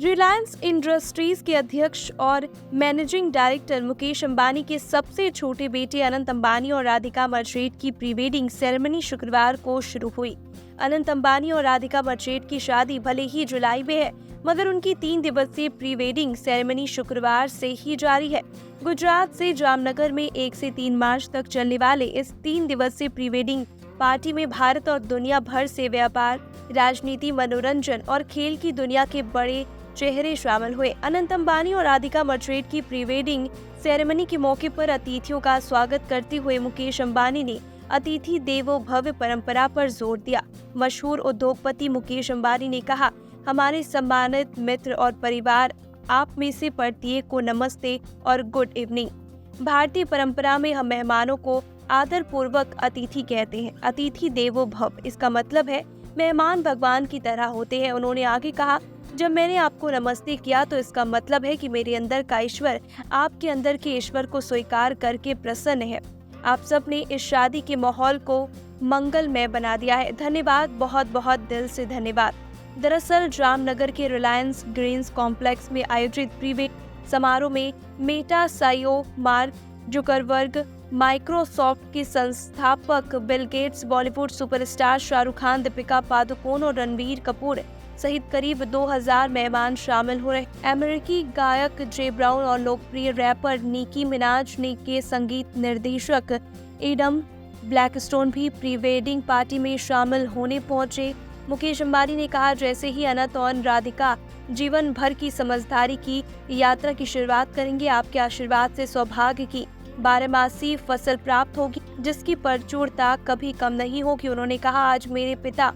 Reliance industries के अध्यक्ष और मैनेजिंग डायरेक्टर मुकेश अंबानी के सबसे छोटे बेटे अनंत अंबानी और राधिका मर्चेंट की प्री वेडिंग सेरेमनी शुक्रवार को शुरू हुई। अनंत अंबानी और राधिका मर्चेंट की शादी भले ही जुलाई में है, मगर उनकी 3 दिवसीय प्री वेडिंग सेरेमनी शुक्रवार से ही जारी है। गुजरात से जामनगर में 1 से 3 मार्च तक चलने वाले इस 3 दिवसीय प्री वेडिंग पार्टी में भारत और दुनिया भर से व्यापार, राजनीति, मनोरंजन और खेल की दुनिया के बड़े चेहरे शामिल हुए। अनंत अंबानी और राधिका मर्चेंट की प्री वेडिंग सेरेमनी के मौके पर अतिथियों का स्वागत करते हुए मुकेश अंबानी ने अतिथि देवो भव परंपरा पर जोर दिया। मशहूर उद्योगपति मुकेश अंबानी ने कहा, हमारे सम्मानित मित्र और परिवार, आप में से प्रत्येक को नमस्ते और गुड इवनिंग। भारतीय परंपरा में हम मेहमानों को आदर पूर्वक अतिथि कहते हैं। अतिथि देवो भव, इसका मतलब है मेहमान भगवान की तरह होते हैं। उन्होंने आगे कहा, जब मैंने आपको नमस्ते किया तो इसका मतलब है कि मेरे अंदर का ईश्वर आपके अंदर के ईश्वर को स्वीकार करके प्रसन्न है। आप सब ने इस शादी के माहौल को मंगलमय बना दिया है। धन्यवाद, बहुत बहुत दिल से धन्यवाद। दरअसल जामनगर के रिलायंस ग्रीन्स कॉम्प्लेक्स में आयोजित प्री वेडिंग समारोह में Meta CEO mark Zuckerberg, Microsoft के संस्थापक Bill Gates, Bollywood superstar Shahrukh Khan, Deepika Padukone और रणबीर कपूर सहित करीब 2000 मेहमान शामिल हो रहे। अमेरिकी गायक जे ब्राउन और लोकप्रिय रैपर निकी मिनाज ने के संगीत निर्देशक एडम ब्लैकस्टोन भी प्री वेडिंग पार्टी में शामिल होने पहुंचे। मुकेश अंबानी ने कहा, जैसे ही अनंत और राधिका जीवन भर की समझदारी की यात्रा की शुरुआत करेंगे, आपके आशीर्वाद से सौभाग्य की 12मासी फसल प्राप्त होगी, जिसकी प्रचुरता कभी कम नहीं होगी। उन्होंने कहा, आज मेरे पिता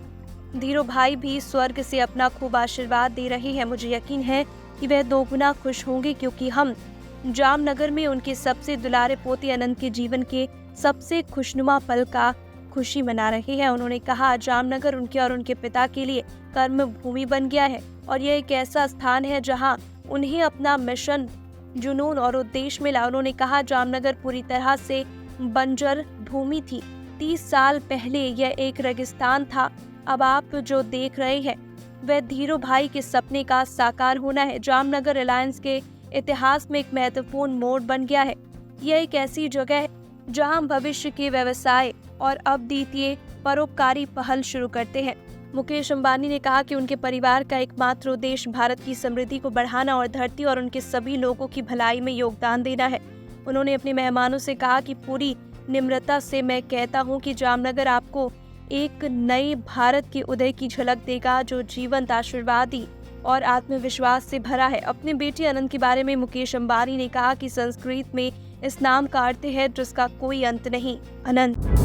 धीरू भाई भी स्वर्ग से अपना खूब आशीर्वाद दे रहे हैं। मुझे यकीन है कि वह दोगुना खुश होंगे, क्योंकि हम जामनगर में उनके सबसे दुलारे पोते अनंत के जीवन के सबसे खुशनुमा पल का खुशी मना रहे हैं। उन्होंने कहा, जामनगर उनके और उनके पिता के लिए कर्म भूमि बन गया है और यह एक ऐसा स्थान है जहां उन्हें अपना मिशन, जुनून और उद्देश्य मिला। उन्होंने कहा, जामनगर पूरी तरह से बंजर भूमि थी। 30 साल पहले यह एक रेगिस्तान था। अब आप जो देख रहे हैं वह धीरू भाई के सपने का साकार होना है। जामनगर रिलायंस के इतिहास में एक महत्वपूर्ण मोड़ बन गया है। यह एक ऐसी जगह है जहां हम भविष्य के व्यवसाय और अद्वितीय परोपकारी पहल शुरू करते हैं। मुकेश अंबानी ने कहा कि उनके परिवार का एकमात्र उद्देश्य भारत की समृद्धि को बढ़ाना और धरती और उनके सभी लोगों की भलाई में योगदान देना है। उन्होंने अपने मेहमानों से कहा कि पूरी निम्रता से मैं कहता हूं कि जामनगर आपको एक नए भारत के उदय की झलक देगा, जो जीवंत, आशीर्वादी और आत्मविश्वास से भरा है। अपने बेटे अनंत के बारे में मुकेश अंबानी ने कहा कि संस्कृत में इस नाम का अर्थ है जिसका कोई अंत नहीं, अनंत।